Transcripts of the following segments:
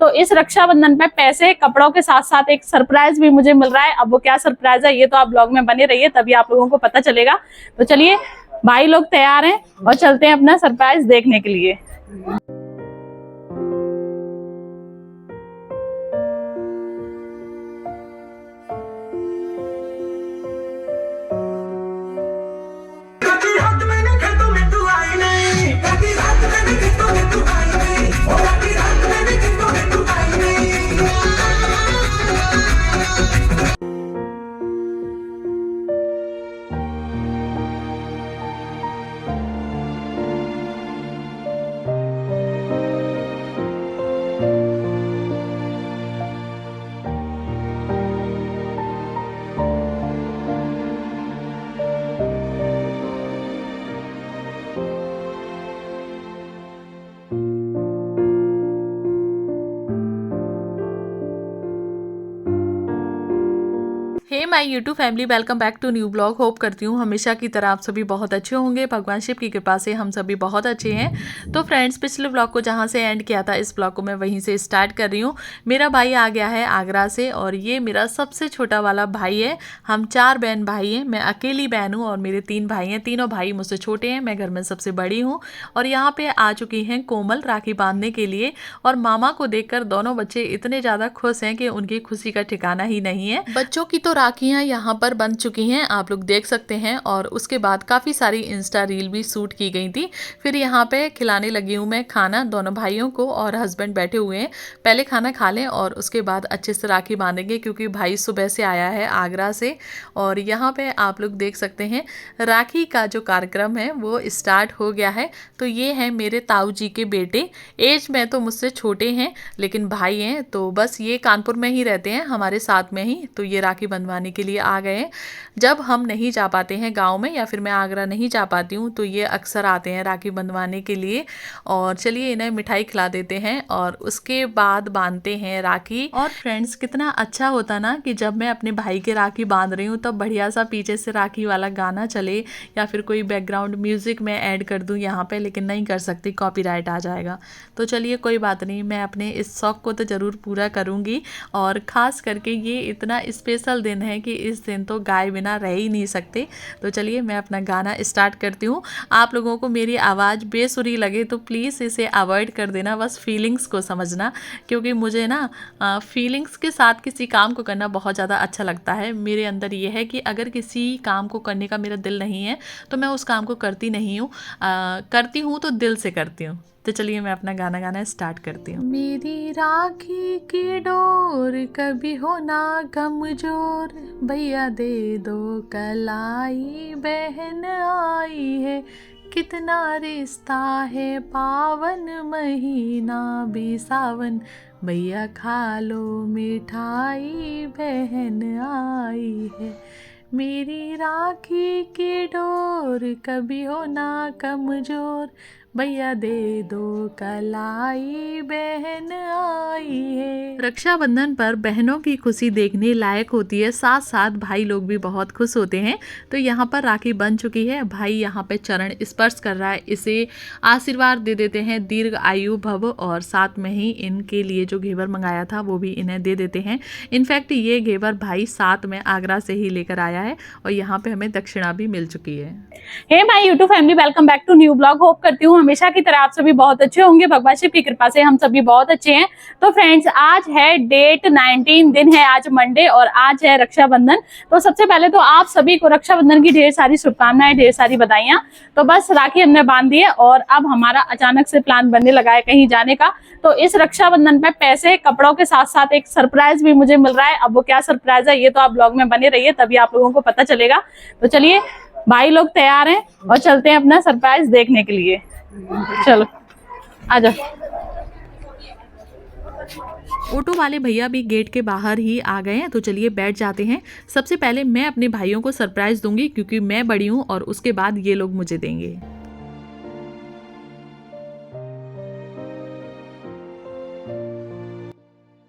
तो इस रक्षाबंधन पे पैसे कपड़ों के साथ साथ एक सरप्राइज भी मुझे मिल रहा है। अब वो क्या सरप्राइज है ये तो आप ब्लॉग में बने रहिए, तभी आप लोगों को पता चलेगा। तो चलिए भाई लोग तैयार हैं और चलते हैं अपना सरप्राइज देखने के लिए। Hey my YouTube family, welcome back to new blog. Hope करती हूँ हमेशा की तरह आप सभी बहुत अच्छे होंगे। भगवान शिव की कृपा से हम सभी बहुत अच्छे हैं। तो फ्रेंड्स, पिछले ब्लॉग को जहाँ से एंड किया था इस ब्लॉग को मैं वहीं से स्टार्ट कर रही हूँ। मेरा भाई आ गया है आगरा से और ये मेरा सबसे छोटा वाला भाई है। हम 4 बहन भाई हैं, मैं अकेली बहन हूँ और मेरे 3 भाई हैं। तीनों भाई मुझसे छोटे हैं, मैं घर में सबसे बड़ी हूँ। और यहाँ पे आ चुकी हैं कोमल राखी बांधने के लिए और मामा को देखकर दोनों बच्चे इतने ज़्यादा खुश हैं कि उनकी खुशी का ठिकाना ही नहीं है। बच्चों की तो राखियां यहाँ पर बन चुकी हैं, आप लोग देख सकते हैं। और उसके बाद काफ़ी सारी इंस्टा रील भी शूट की गई थी। फिर यहाँ पे खिलाने लगी हूँ मैं खाना दोनों भाइयों को, और हस्बैंड बैठे हुए हैं। पहले खाना खा लें और उसके बाद अच्छे से राखी बांधेंगे, क्योंकि भाई सुबह से आया है आगरा से। और यहाँ पे आप लोग देख सकते हैं राखी का जो कार्यक्रम है वो स्टार्ट हो गया है। तो ये है मेरे ताऊ जी के बेटे, एज में तो मुझसे छोटे हैं लेकिन भाई हैं। तो बस ये कानपुर में ही रहते हैं हमारे साथ में ही। तो ये राखी बंधवाने के लिए आ गए हैं। जब हम नहीं जा पाते हैं गांव में या फिर मैं आगरा नहीं जा पाती हूँ तो ये अक्सर आते हैं राखी बंधवाने के लिए। और चलिए इन्हें मिठाई खिला देते हैं और उसके बाद बांधते हैं राखी। और फ्रेंड्स, कितना अच्छा होता ना कि जब मैं अपने भाई के राखी बांध रही हूँ तब बढ़िया सा पीछे से राखी वाला गाना चले या फिर कोई बैकग्राउंड म्यूजिक मैं ऐड कर दूँ यहाँ पे, लेकिन नहीं कर सकती, कॉपीराइट आ जाएगा। तो चलिए कोई बात नहीं, मैं अपने इस शौक को तो ज़रूर पूरा करूँगी। और ख़ास करके ये इतना स्पेशल दिन है कि इस दिन तो गाए बिना रह ही नहीं सकते। तो चलिए मैं अपना गाना स्टार्ट करती हूँ। आप लोगों को मेरी आवाज़ बेसुरी लगे तो प्लीज़ इसे अवॉइड कर देना, बस फीलिंग्स को समझना, क्योंकि मुझे ना फीलिंग्स के साथ किसी काम को करना बहुत ज़्यादा अच्छा लगता है। मेरे अंदर ये है कि अगर किसी काम को करने का मेरा दिल नहीं है तो मैं उस काम को करती नहीं हूँ, करती हूँ तो दिल से करती हूँ। तो चलिए मैं अपना गाना गाना स्टार्ट करती हूँ। मेरी राखी की डोर कभी हो ना कमजोर, भैया दे दो कलाई, बहन आई है, कितना रिश्ता है पावन, महीना भी सावन, भैया खा लो मिठाई, बहन आई है। मेरी राखी की डोर कभी हो ना कमजोर, भैया दे दो कलाई, बहन आई है। रक्षाबंधन पर बहनों की खुशी देखने लायक होती है, साथ साथ भाई लोग भी बहुत खुश होते हैं। तो यहाँ पर राखी बन चुकी है, भाई यहाँ पे चरण स्पर्श कर रहा है, इसे आशीर्वाद दे देते हैं, दीर्घ आयु भव। और साथ में ही इनके लिए जो घेवर मंगाया था वो भी इन्हें दे देते हैं। इनफैक्ट ये घेवर भाई साथ में आगरा से ही लेकर आया है और यहाँ पे हमें दक्षिणा भी मिल चुकी है। Hey my YouTube family, welcome back to new blog. Hope करती हूँ हमेशा की तरह आप सभी बहुत अच्छे होंगे। भगवान शिव की कृपा से हम सभी बहुत अच्छे हैं। तो फ्रेंड्स, आज है डेट 19, दिन है आज मंडे और आज है रक्षाबंधन। तो सबसे पहले तो आप सभी को रक्षाबंधन की ढेर सारी शुभकामनाएं, ढेर सारी बधाइयां। तो बस राखी हमने बांध दी है और अब हमारा अचानक से प्लान बनने लगा है कहीं जाने का। तो इस रक्षाबंधन पे पैसे कपड़ों के साथ साथ एक सरप्राइज भी मुझे मिल रहा है। अब वो क्या सरप्राइज है ये तो आप ब्लॉग में बने रहिए, तभी आप लोगों को पता चलेगा। तो चलिए भाई लोग तैयार हैं और चलते हैं अपना सरप्राइज देखने के लिए। चलो आ जाओ। ऑटो वाले भैया भी गेट के बाहर ही आ गए हैं। तो चलिए बैठ जाते हैं। सबसे पहले मैं अपने भाइयों को सरप्राइज दूंगी क्योंकि मैं बड़ी हूँ और उसके बाद ये लोग मुझे देंगे।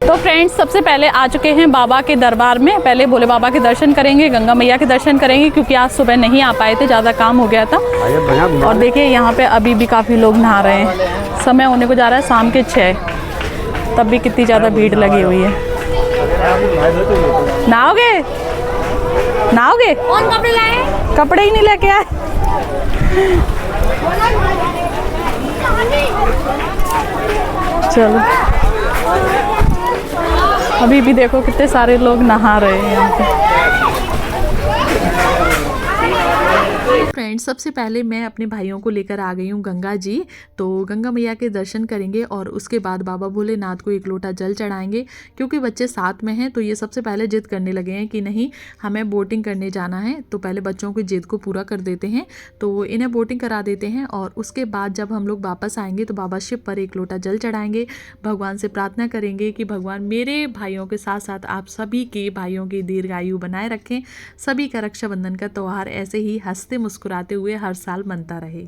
तो फ्रेंड्स, सबसे पहले आ चुके हैं बाबा के दरबार में। पहले भोले बाबा के दर्शन करेंगे, गंगा मैया के दर्शन करेंगे, क्योंकि आज सुबह नहीं आ पाए थे, ज़्यादा काम हो गया था। और देखिए यहाँ पे अभी भी काफ़ी लोग नहा रहे हैं। समय होने को जा रहा है शाम के 6। तब भी कितनी ज़्यादा भीड़ लगी हुई है। नहाओगे? नहाओगे? कौन कपड़े लाए? कपड़े ही नहीं लेके आए। चलो, अभी भी देखो कितने सारे लोग नहा रहे हैं यहाँ पे। फ्रेंड्स, सबसे पहले मैं अपने भाइयों को लेकर आ गई हूँ गंगा जी। तो गंगा मैया के दर्शन करेंगे और उसके बाद बाबा भोलेनाथ को एक लोटा जल चढ़ाएंगे। क्योंकि बच्चे साथ में हैं तो ये सबसे पहले जिद करने लगे हैं कि नहीं, हमें बोटिंग करने जाना है। तो पहले बच्चों की जिद को पूरा कर देते हैं, तो इन्हें बोटिंग करा देते हैं। और उसके बाद जब हम लोग वापस आएंगे तो बाबा शिव पर एक लोटा जल चढ़ाएंगे, भगवान से प्रार्थना करेंगे कि भगवान मेरे भाइयों के साथ साथ आप सभी के भाइयों की दीर्घायु बनाए रखें, सभी का रक्षाबंधन का त्यौहार ऐसे ही हंसते मुस्कुराते हुए हर साल मनता रहे।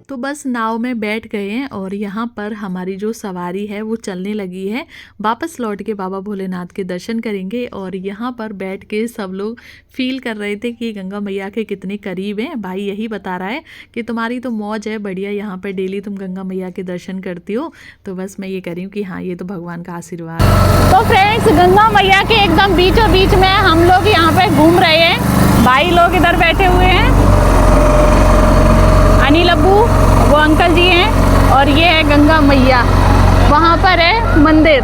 तो बस नाव में बैठ गए हैं और यहाँ पर हमारी जो सवारी है वो चलने लगी है। वापस लौट के बाबा भोलेनाथ के दर्शन करेंगे। और यहाँ पर बैठ के सब लोग फील कर रहे थे कि गंगा मैया के कितने करीब हैं। भाई यही बता रहा है कि तुम्हारी तो मौज है, बढ़िया, यहाँ पर डेली तुम गंगा मैया के दर्शन करती हो। तो बस मैं ये कह रही हूँ कि हाँ, ये तो भगवान का आशीर्वाद है। तो फ्रेंड्स, गंगा मैया के एकदम बीचों बीच में हम लोग यहाँ पे घूम रहे हैं। भाई लोग इधर बैठे हुए हैं, अनिल अब्बू वो अंकल जी हैं, और ये है गंगा मैया, वहाँ पर है मंदिर।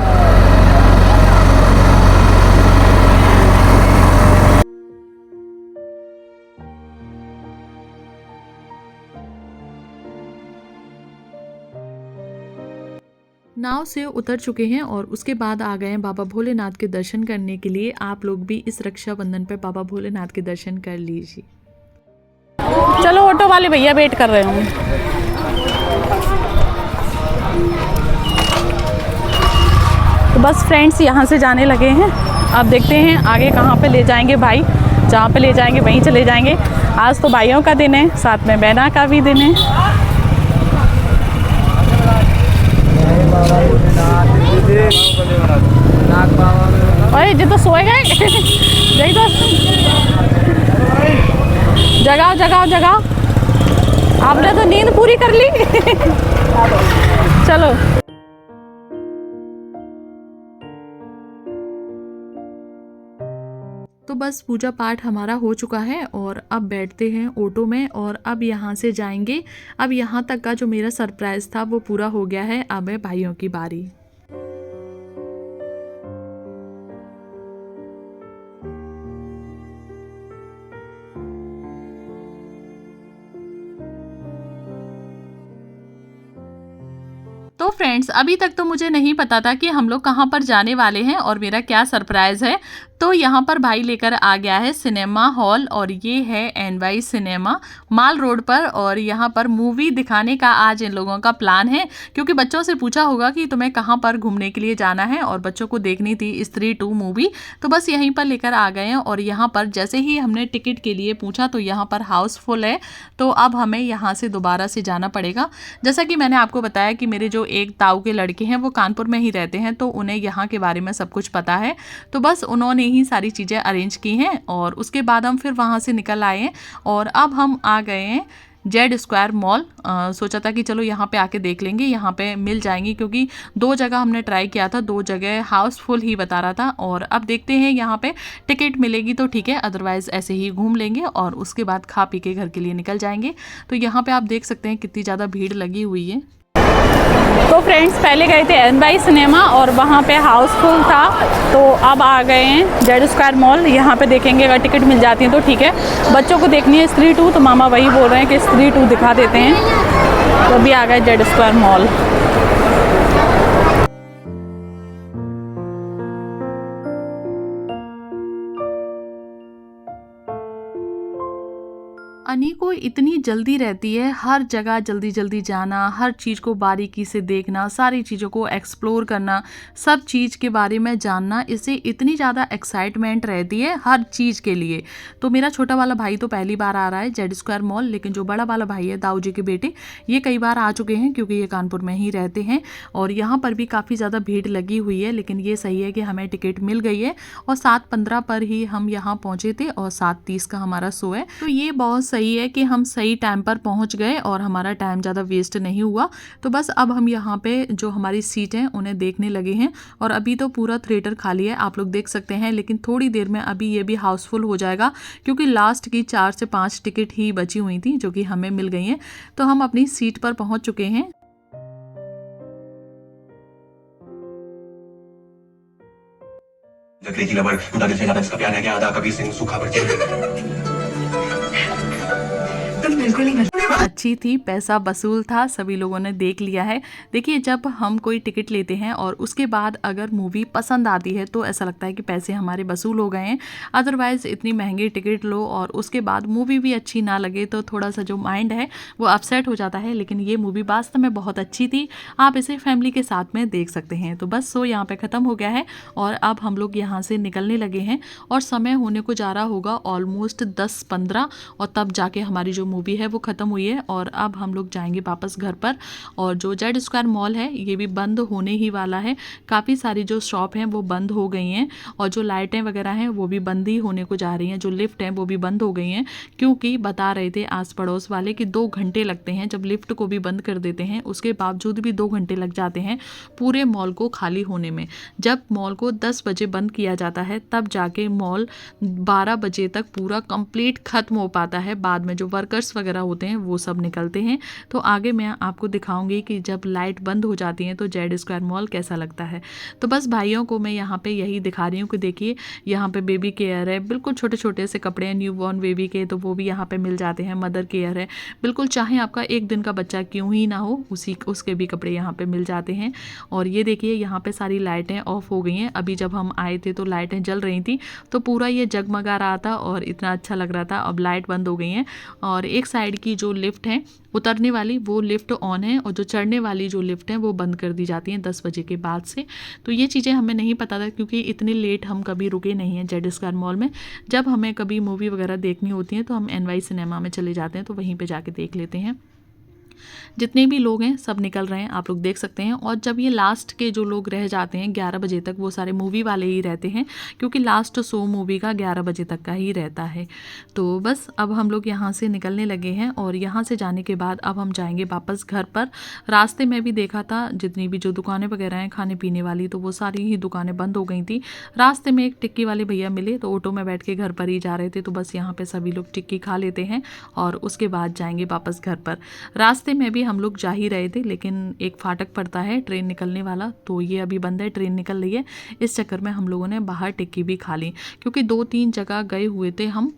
नाव से उतर चुके हैं और उसके बाद आ गए हैं बाबा भोलेनाथ के दर्शन करने के लिए। आप लोग भी इस रक्षाबंधन पे बाबा भोलेनाथ के दर्शन कर लीजिए। चलो, ऑटो वाले भैया वेट कर रहे होंगे। तो बस फ्रेंड्स, यहाँ से जाने लगे हैं। अब देखते हैं आगे कहाँ पे ले जाएंगे भाई। जहाँ पे ले जाएंगे वहीं चले जाएंगे। आज तो भाइयों का दिन है, साथ में बहना का भी दिन है। अरे जी तो सोए गए। यही तो जगाओ जगाओ जगाओ, आपने तो नींद पूरी कर ली। चलो, तो बस पूजा पाठ हमारा हो चुका है और अब बैठते हैं ऑटो में और अब यहाँ से जाएंगे। अब यहाँ तक का जो मेरा सरप्राइज था वो पूरा हो गया है। अब है भाइयों की बारी। तो फ्रेंड्स, अभी तक तो मुझे नहीं पता था कि हम लोग कहाँ पर जाने वाले हैं और मेरा क्या सरप्राइज़ है। तो यहाँ पर भाई लेकर आ गया है सिनेमा हॉल और ये है एनवाई सिनेमा माल रोड पर। और यहाँ पर मूवी दिखाने का आज इन लोगों का प्लान है, क्योंकि बच्चों से पूछा होगा कि तुम्हें कहाँ पर घूमने के लिए जाना है और बच्चों को देखनी थी स्त्री 2 मूवी। तो बस यहीं पर लेकर आ गए हैं। और यहाँ पर जैसे ही हमने टिकट के लिए पूछा तो यहाँ पर हाउसफुल है, तो अब हमें यहाँ से दोबारा से जाना पड़ेगा। जैसा कि मैंने आपको बताया कि मेरे जो एक ताऊ के लड़के हैं वो कानपुर में ही रहते हैं, तो उन्हें यहाँ के बारे में सब कुछ पता है। तो बस उन्होंने ही सारी चीज़ें अरेंज की हैं और उसके बाद हम फिर वहाँ से निकल आए हैं और अब हम आ गए हैं जेड स्क्वायर मॉल। सोचा था कि चलो यहाँ पे आके देख लेंगे, यहाँ पे मिल जाएंगी, क्योंकि 2 जगह हमने ट्राई किया था, 2 जगह हाउसफुल ही बता रहा था। और अब देखते हैं यहाँ पे टिकट मिलेगी तो ठीक है, अदरवाइज़ ऐसे ही घूम लेंगे और उसके बाद खा पी के घर के लिए निकल जाएंगे। तो यहाँ पे आप देख सकते हैं कितनी ज़्यादा भीड़ लगी हुई है। तो फ्रेंड्स, पहले गए थे एनवाई सिनेमा और वहाँ पे हाउसफुल था, तो अब आ गए हैं जेड स्क्वायर मॉल। यहाँ पे देखेंगे, अगर टिकट मिल जाती है तो ठीक है। बच्चों को देखनी है स्त्री 2, तो मामा वही बोल रहे हैं कि स्त्री 2 दिखा देते हैं। तो अभी आ गए जेड स्क्वायर मॉल। अनी को इतनी जल्दी रहती है, हर जगह जल्दी जल्दी जाना, हर चीज़ को बारीकी से देखना, सारी चीज़ों को एक्सप्लोर करना, सब चीज़ के बारे में जानना, इसे इतनी ज़्यादा एक्साइटमेंट रहती है हर चीज़ के लिए। तो मेरा छोटा वाला भाई तो पहली बार आ रहा है जेड स्क्वायर मॉल, लेकिन जो बड़ा वाला भाई है दाऊ जी के बेटे, ये कई बार आ चुके हैं क्योंकि ये कानपुर में ही रहते हैं। और यहाँ पर भी काफ़ी ज़्यादा भीड़ लगी हुई है, लेकिन ये सही है कि हमें टिकट मिल गई है और 7:15 पर ही हम यहाँ पहुँचे थे और 7:30 का हमारा शो है। तो ये बहुत सही है कि हम सही टाइम पर पहुंच गए और हमारा टाइम ज़्यादा वेस्ट नहीं हुआ। तो बस अब हम यहाँ पे जो हमारी सीट हैं उन्हें देखने लगे हैं और अभी तो पूरा थिएटर खाली है, आप लोग देख सकते हैं, लेकिन थोड़ी देर में अभी ये भी हाउसफुल हो जाएगा क्योंकि लास्ट की 4 से 5 टिकट ही बची हुई थी जो कि हमें मिल गई हैं। तो हम अपनी सीट पर पहुँच चुके हैं। लकड़ी लबर उड़ा दिल से ज्यादा इसका प्यार है क्या? आधा कबीर सिंह सूखा पड़ तुम बिल्कुल नहीं अच्छी थी, पैसा वसूल था, सभी लोगों ने देख लिया है। देखिए जब हम कोई टिकट लेते हैं और उसके बाद अगर मूवी पसंद आती है तो ऐसा लगता है कि पैसे हमारे वसूल हो गए हैं। अदरवाइज़ इतनी महंगी टिकट लो और उसके बाद मूवी भी अच्छी ना लगे तो थोड़ा सा जो माइंड है वो अपसेट हो जाता है। लेकिन ये मूवी वास्तव में बहुत अच्छी थी, आप इसे फैमिली के साथ में देख सकते हैं। तो बस शो यहाँ पर ख़त्म हो गया है और अब हम लोग यहाँ से निकलने लगे हैं और समय होने को जा रहा होगा ऑलमोस्ट 10-15 और तब जाके हमारी जो मूवी है वो ख़त्म हुई है और अब हम लोग जाएंगे वापस घर पर। और जो जेड स्क्वायर मॉल है ये भी बंद होने ही वाला है, काफ़ी सारी जो शॉप हैं वो बंद हो गई हैं और जो लाइटें वगैरह हैं वो भी बंद ही होने को जा रही हैं, जो लिफ्ट हैं वो भी बंद हो गई हैं क्योंकि बता रहे थे आस पड़ोस वाले कि 2 घंटे लगते हैं, जब लिफ्ट को भी बंद कर देते हैं उसके बावजूद भी 2 घंटे लग जाते हैं पूरे मॉल को खाली होने में। जब मॉल को 10 बजे बंद किया जाता है तब जाके मॉल 12 बजे तक पूरा कंप्लीट ख़त्म हो पाता है, बाद में जो वर्कर्स वगैरह होते हैं वो सब निकलते हैं। तो आगे मैं आपको दिखाऊंगी कि जब लाइट बंद हो जाती है तो जेड स्क्वायर मॉल कैसा लगता है। तो बस भाइयों को मैं यहाँ पे यही दिखा रही हूँ कि देखिए यहाँ पे बेबी केयर है, बिल्कुल छोटे छोटे से कपड़े हैं न्यू बॉर्न बेबी के, तो वो भी यहाँ पे मिल जाते हैं। मदर केयर है, बिल्कुल चाहे आपका 1 दिन का बच्चा क्यों ही ना हो उसके भी कपड़े यहाँ पे मिल जाते हैं। और ये देखिए यहाँ पे सारी लाइटें ऑफ हो गई हैं, अभी जब हम आए थे तो लाइटें जल रही थी तो पूरा ये जगमगा रहा था और इतना अच्छा लग रहा था। अब लाइट बंद हो गई हैं और एक साइड की जो लिफ्ट है उतरने वाली वो लिफ्ट ऑन है और जो चढ़ने वाली जो लिफ्ट है वो बंद कर दी जाती हैं 10 बजे के बाद से। तो ये चीज़ें हमें नहीं पता था क्योंकि इतनी लेट हम कभी रुके नहीं हैं जेड स्क्वायर मॉल में। जब हमें कभी मूवी वगैरह देखनी होती है तो हम NY सिनेमा में चले जाते हैं, तो वहीं पे जाके देख लेते हैं। जितने भी लोग हैं सब निकल रहे हैं, आप लोग देख सकते हैं। और जब ये लास्ट के जो लोग रह जाते हैं 11 बजे तक, वो सारे मूवी वाले ही रहते हैं क्योंकि लास्ट शो मूवी का 11 बजे तक का ही रहता है। तो बस अब हम लोग यहाँ से निकलने लगे हैं और यहाँ से जाने के बाद अब हम जाएंगे वापस घर पर। रास्ते में भी देखा था जितनी भी जो दुकानें वगैरह हैं खाने पीने वाली, तो वो सारी ही दुकानें बंद हो गई थी। रास्ते में एक टिक्की वाले भैया मिले तो ऑटो में बैठ के घर पर ही जा रहे थे, तो बस यहाँ पे सभी लोग टिक्की खा लेते हैं और उसके बाद जाएंगे वापस घर पर। रास्ते में भी हम लोग जा ही रहे थे लेकिन एक फाटक पड़ता है ट्रेन निकलने वाला, तो ये अभी बंद है, ट्रेन निकल रही है। इस चक्कर में हम लोगों ने बाहर टिक्की भी खा ली क्योंकि 2-3 जगह गए हुए थे हम,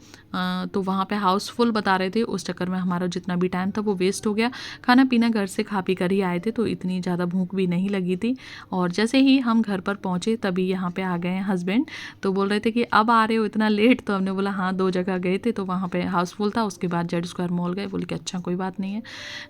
तो वहाँ पे हाउसफुल बता रहे थे, उस चक्कर में हमारा जितना भी टाइम था वो वेस्ट हो गया। खाना पीना घर से खा पी कर ही आए थे तो इतनी ज़्यादा भूख भी नहीं लगी थी। और जैसे ही हम घर पर पहुँचे तभी यहाँ पे आ गए हैं हस्बैंड, तो बोल रहे थे कि अब आ रहे हो इतना लेट, तो हमने बोला हाँ 2 जगह गए थे तो वहाँ पर हाउसफुल था, उसके बाद जेड स्क्वायर मॉल गए। बोले कि अच्छा कोई बात नहीं है।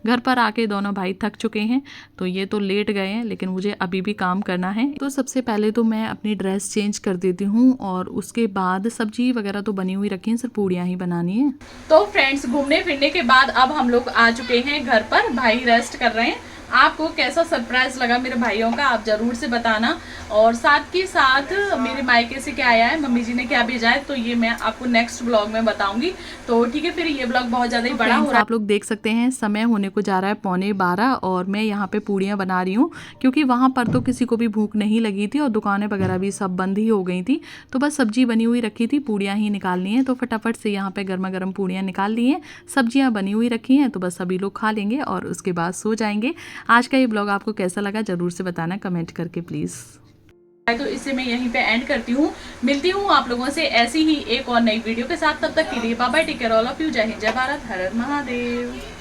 घर पर आके दोनों भाई थक चुके हैं तो ये तो लेट गए हैं, लेकिन मुझे अभी भी काम करना है। तो सबसे पहले तो मैं अपनी ड्रेस चेंज कर देती हूँ और उसके बाद सब्जी वगैरह तो बनी हुई रखी है, सिर्फ पूड़ियाँ ही बनानी है। तो फ्रेंड्स घूमने फिरने के बाद अब हम लोग आ चुके हैं घर पर, भाई रेस्ट कर रहे हैं। आपको कैसा सरप्राइज लगा मेरे भाइयों का आप जरूर से बताना। और साथ के साथ मेरे मायके से क्या आया है, मम्मी जी ने क्या भेजा है, तो ये मैं आपको नेक्स्ट ब्लॉग में बताऊंगी। तो ठीक है, फिर ये ब्लॉग बहुत ज़्यादा ही बड़ा हो रहा है। आप लोग देख सकते हैं समय होने को जा रहा है 11:15 और मैं यहाँ पे पूड़ियाँ बना रही हूँ क्योंकि वहाँ पर तो किसी को भी भूख नहीं लगी थी और दुकानें वगैरह भी सब बंद ही हो गई थी। तो बस सब्जी बनी हुई रखी थी, पूड़ियाँ ही निकालनी है, तो फटाफट से यहाँ पे गर्मा गर्म पूड़ियाँ निकाल ली हैं। सब्जियाँ बनी हुई रखी हैं तो बस सभी लोग खा लेंगे और उसके बाद सो जाएंगे। आज का ये ब्लॉग आपको कैसा लगा जरूर से बताना कमेंट करके प्लीज़। तो इसे मैं यहीं पे एंड करती हूँ, मिलती हूँ आप लोगों से ऐसी ही एक और नई वीडियो के साथ। तब तक के लिए bye bye, take care all of you, जय हिंद, जय भारत, हर हर महादेव।